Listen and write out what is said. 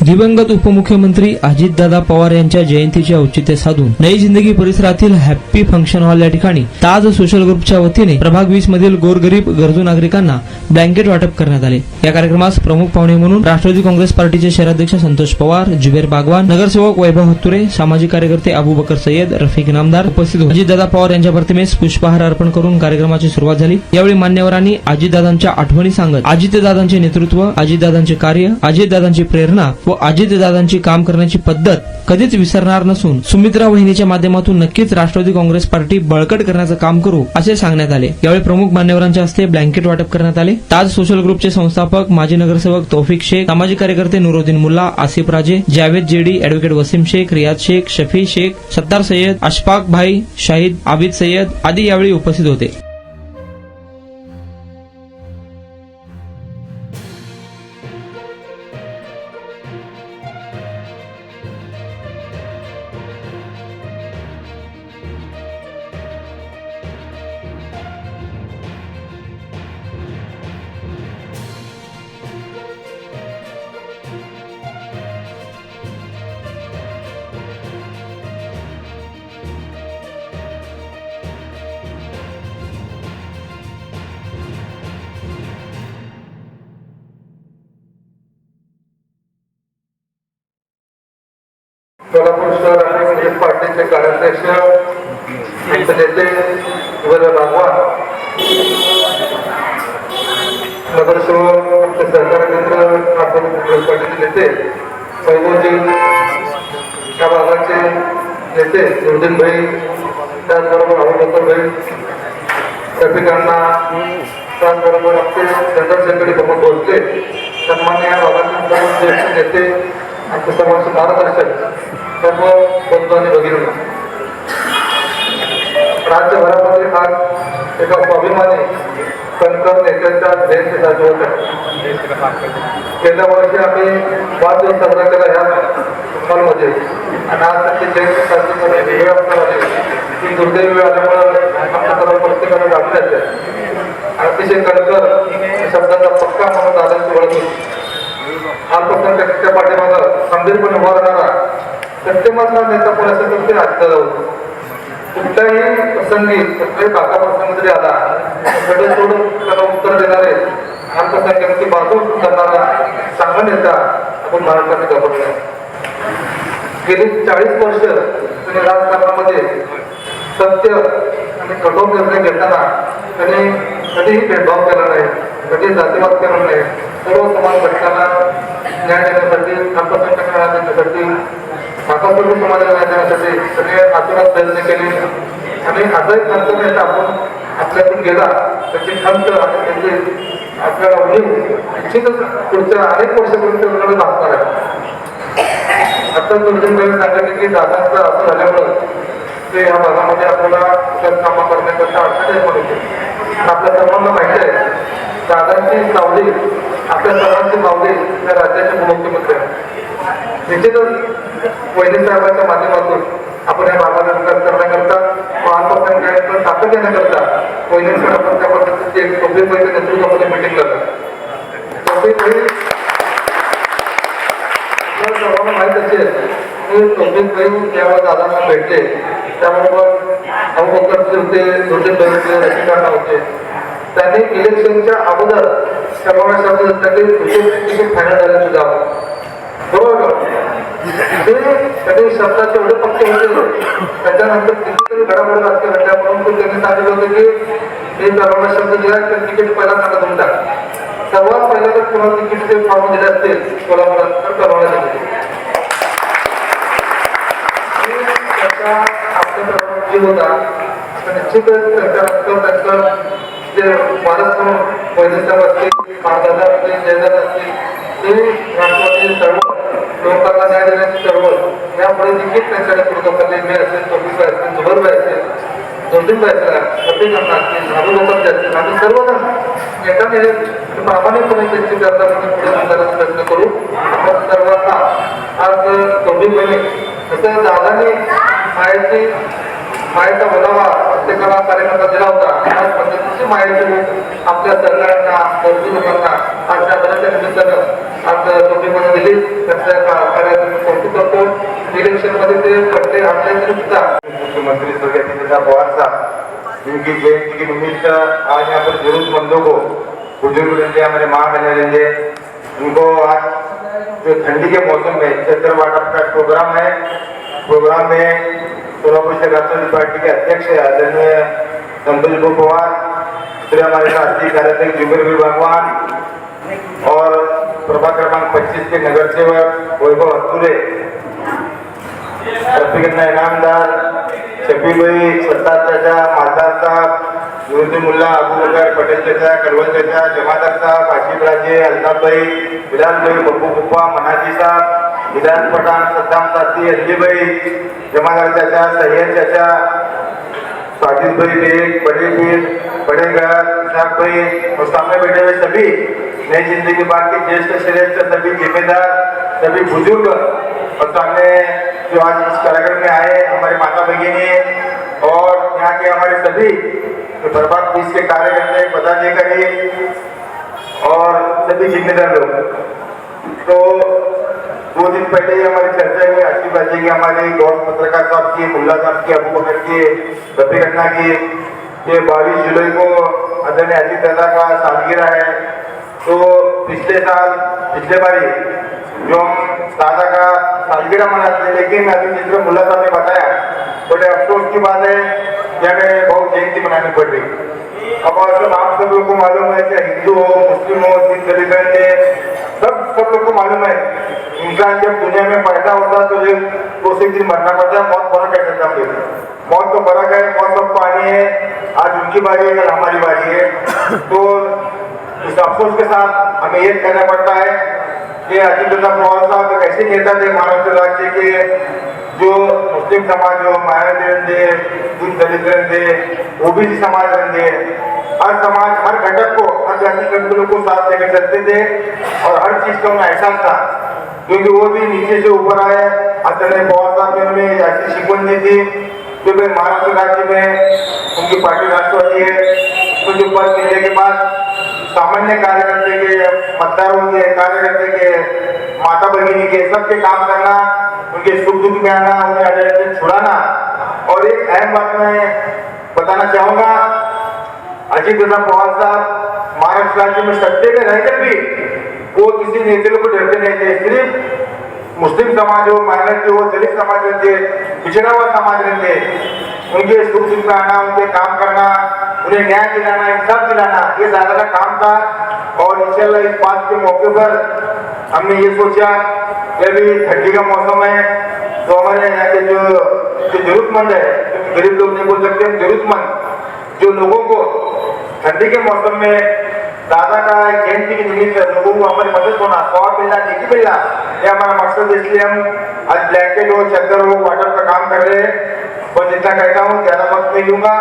दिवंगत उपमुख्यमंत्री अजितदादा पवार यांच्या जयंतीचे औचित्य साधून नई जिंदगी परिसरातील हॅप्पी फंक्शन हॉल या ठिकाणी ताज सोशल ग्रुपच्या वतीने प्रभाग 20 मधील गोरगरीब गरजू नागरिकांना ब्लँकेट वाटप करण्यात आले। या कार्यक्रमास प्रमुख पाहुणे म्हणून राष्ट्रवादी काँग्रेस पार्टीचे शहराध्यक्ष संतोष पवार, जुबेर बागवान, नगरसेवक वैभव हत्तुरे, सामाजिक कार्यकर्ते अबू बकर सय्यद, रफिक इनामदार उपस्थित होते। अजितदादा पवार यांच्या प्रतिमेस पुष्पहार अर्पण करून कार्यक्रमाची सुरुवात झाली। यावेळी मान्यवरांनी अजितदादांच्या आठवणी सांगत अजितदादांचे नेतृत्व, अजितदादांचे कार्य, अजितदादांची प्रेरणा व अजितदादांची काम करण्याची पद्धत कधीच विसरणार नसून सुमित्रा वहिनीच्या माध्यमातून नक्कीच राष्ट्रवादी काँग्रेस पार्टी बळकट करण्याचं काम करू असे सांगण्यात आले। यावेळी प्रमुख मान्यवरांच्या हस्ते ब्लँकेट वाटप करण्यात आले। ताज सोशल ग्रुपचे संस्थापक माजी नगरसेवक तौफिक शेख, सामाजिक कार्यकर्ते नुरुद्दीन मुल्ला, आसिफ राजे, जावेद जेडी, ॲडव्होकेट वसीम शेख, रियाज शेख, शफी शेख, सत्तार सय्यद, अशफाक भाई, शाहिद, आबिद सय्यद आदी यावेळी उपस्थित होते। सोलापूर शहर काँग्रेस पार्टीचे कार्याध्यक्ष नेते जुबेर बागवान, नगरसेवक सहकारी मित्र राष्ट्रवादी काँग्रेस पार्टीचे नेते वैभवजी, या भागाचे नेते नुरुद्दीन भाई, त्याचबरोबर अबू बकर भाई, रफिकांना, त्याचबरोबर आपले जनरल सेक्रेटरी प्रमोद भोसले, सन्मान्य या भागातील सर्व ज्येष्ठ नेते, आमचे समाज मार्गदर्शक सर्व बंधू आणि भगिनी, राज्यभरामध्ये आज एका स्वाभिमानी कणखर नेत्यांच्या जयंती साजरी होत आहे। गेल्या वर्षी आम्ही वाढदिवस साजरा केला या हॉलमध्ये आणि आज त्यांची जयंती साजरी करण्याची वेळ असणार ही दुर्दैवी वेळ आल्यामुळे आमच्या सर्व प्रत्येकाने गाठले अतिशय कणखर शब्दाचा पक्का म्हणून दादांची ओळख होती। अल्पसंख्याकांच्या पाठीमागं खंबीरपणे उभा राहणारा सत्यमाचा नेता कोण असेल तर ते अजितदादा होते। कुठल्याही प्रसंगी, कुठल्याही काका प्रसंग जरी आला सगळे सोडून त्याला उत्तर देणारे, अल्पसंख्याकांची बाजू करणारा चांगला नेता आपण महाराष्ट्राने गमावला। गेली 40 वर्ष त्यांनी राजकारणामध्ये सत्य आणि कठोर निर्णय घेताना त्यांनी कधीही भेदभाव केला नाही, कधी जातीवाद केला नाही। सर्व समाज घटकांना न्याय देण्यासाठी, अल्पसंख्याकांना न्याय देण्यासाठी, मागासवर्गीय समाजाला न्याय देण्यासाठी सगळे आतुरात प्रयत्न केले आणि आजही खंत नेता आपण आपल्यातून गेला त्याची खंत आणि त्याची आपल्याला उणीव निश्चितच पुढच्या अनेक वर्षापर्यंत आपल्याला भासणार आहे। आता दुर्दैवाने सांगितले की दादांचं असं झाल्यामुळं ते या भागामध्ये आपल्याला कामं करण्याकरता अडचणी पडते। आपल्या सर्वांना माहिती आहे दादांची सावली, आपल्या सर्वांची मावली या राज्याचे मुख्यमंत्री आहेत। निश्चितच वैद्य साहेबांच्या माध्यमातून आपण या भागाला विकास करण्याकरता व अल्पसंख्याकांना ताकद देण्याकरता वैद्य आपण त्या पद्धतीची एक तौफिकभाईच्या नेतृत्वामध्ये मीटिंग करतात। तौफिकभाई सर्वांना माहीत असेल की तौफिकभाई ज्यावेळेस दादांना भेटले त्याबरोबर अबू बकर होते, नुरुद्दीन भाई होते, रफिकांना होते। त्यांनी इलेक्शनच्या अगोदर सर्वांसाठी तिकीट फायनल झाल्याचं जावं बरोबर ते कधी शब्दाचे एवढे पक्के होते। त्याच्यानंतर कितीतरी घडामोडी राजकीय घडल्या परंतु त्यांनी सांगितलं होतं की हे सर्वांना शब्द दिला तर तिकीट पहिला नका देऊन टाक। सर्वात पहिला जर कोणाला तिकीटचे फॉर्म दिले असतील कोल्हापुरात तर करवायला दिले। त्याचा आपल्या जीव होता निश्चितच त्याच्यानंतर त्यांचं जे वारस म्हणून वैद्यसाहेब असतील, महादादा असतील, जयदादा असतील, ते राष्ट्रवादी चळवळ, लोकांना न्याय देण्याची चळवळ यापुढे देखील त्यांच्या नेतृत्वाखाली मी असेल, तौफिकभाई असतील, जुबेरभाई असेल, नुरुद्दीनभाई असतील, रफिकांना असतील, अबू बकर असतील, आम्ही सर्वजण एकाने प्रामाणिकपणे त्यांची चर्चा करून पुढे जाण्याचा प्रयत्न करू। आपण सर्वांना आज तौफिकभाई जसं दादांनी मायेचा बोलावा प्रत्येकाला कार्यक्रम दिला होता त्याच पद्धतीची माहिती आपल्या सरकारना गरजू लोकांना आज त्या निमित्तानं आज टोपीमध्ये दिली त्यांच्या कार्याचं कौतुक करतो. इलेक्शनमध्ये ते पडले आणले तरी सुद्धा मुख्यमंत्री स्वर्गीय अजित पवार साहब इनकी जयंती के निमित्त आज यहाँ पर जरूरतमंदों को बुजुर्ग रहेंगे, हमारे माँ बहने रहेंगे, उनको आज जो ठंडी के मौसम में चद्दर वाटप का प्रोग्राम है। प्रोग्राम में सोलापुर से राष्ट्रवादी पार्टी के अध्यक्ष आदरणीय संतोष पवार, फिर हमारे राष्ट्रीय कार्याध्यक्ष जुबेर भगवान और प्रभाग क्रमांक 25 के नगर सेवक वैभव हस्तुरे, रफीकन्ना इनामदार, शफी भाई, सत्तार चाचा, मालदार साहब, नूरुद्दीन मुल्ला, अबू बकर, पटेल चाचा, करवल चाचा, जमादार साहब, आशिफ राजे, अल्ताफ भाई, बिलाल भाई, बब्बू कुप्पा, मनाजी साहब, हिदायत पठान, सद्दाम साथी, अली भाई, जमादार चाचा, सैयद चाचा, साजिद भाई बेग, बड़े पीर, बड़े घर, इसाक भाई और सामने बैठे हुए सभी नई जिंदगी बात के ज्येष्ठ श्रेष्ठ सभी जिम्मेदार, सभी बुजुर्ग और सामने जो आज इस कार्यक्रम में आए हमारे माता भगिनी और यहाँ के हमारे सभी जो प्रभाग 20 के कार्यकर्ता, पदाधिकारी और सभी जिम्मेदार लोग। तो 2 दिन पहले ही हमारी चर्चा हुई आशिफ राजी की, हमारे गौर पत्रकार साहब की, मुल्ला साहब की, अबू बकर की, रफीकन्ना की, ये 22 जुलाई को आदरणीय अजीत दादा का सालगिरह है। तो पिछले बारी जो हम दादा का सालगिरह मनाते हैं, लेकिन अभी जिस मुल्ला साहब ने बताया बड़े अफसोस की बात है कि हमें बहुत जयंती मनानी पड़ रही। अब आप सब लोग को मालूम है कि हिंदू हो, मुस्लिम हो, सिख, दलित सब लोग को मालूम है इंसान जब दुनिया में पैदा होता है तो उसे दिन मरना पड़ता है। मौत फर्क है सकता है, मौत तो फर्क है, मौत सबको आनी है। आज उनकी बारी है, कल हमारी बारी है। तो इस अफसोस के साथ हमें ये कहना पड़ता है कि अजीत पवार साहब एक ऐसे नेता थे महाराष्ट्र राज्य के जो मुस्लिम समाज हो, मायावती रहते, दूध दलित रहते, ओबीसी समाज रहते, हर समाज हर घटक को, हर जाति के लोग को साथ लेकर चलते थे और हर चीज का उन्हें एहसास था, क्योंकि वो भी नीचे से ऊपर आए। आदरणीय पवार साहब ने उन्हें ऐसी शिकवत दी थी कि भाई महाराष्ट्र राज्य में उनकी पार्टी राष्ट्रवादी है, तो जो पद मिलने के बाद सामान्य कार्यकर्ते के, मतदारों के, कार्यकर्ते के, माता भगिनी के, सबके काम करना, उनके सुख दुख में आना, उन्हें अजय छुड़ाना। और एक अहम बात मैं बताना चाहूंगा, अजीत पवार साहब महाराष्ट्र राज्य में सत्ते में रहकर भी वो किसी नेता को डरते नहीं थे। सिर्फ मुस्लिम समाज हो, माइनॉरिटी हो, दलित समाज रहते, पिछड़ा हुआ समाज रहते, उनके सुख दुख में आना, उनके काम करना, उन्हें न्याय दिलाना, इंसाफ दिलाना, ये ज्यादा का काम था। और इंशाल्लाह इस बात के मौके पर हमने ये सोचा कि अभी ठंडी का मौसम है तो हमारे यहाँ के जो जरूरतमंद है, क्योंकि गरीब लोग नहीं बोल सकते, हम जरूरतमंद जो लोगों को ठंडी के मौसम में दादा का जयंती के निमित्त लोगों को हमारी मदद होना, स्वाब मिलना, नेकी मिलना, ये हमारा मकसद। इसलिए हम आज ब्लैंकेट हो, चद्दर हो, वाटर का काम कर रहे हैं। और जितना कहता हूँ ज्यादा वक्त नहीं लूंगा।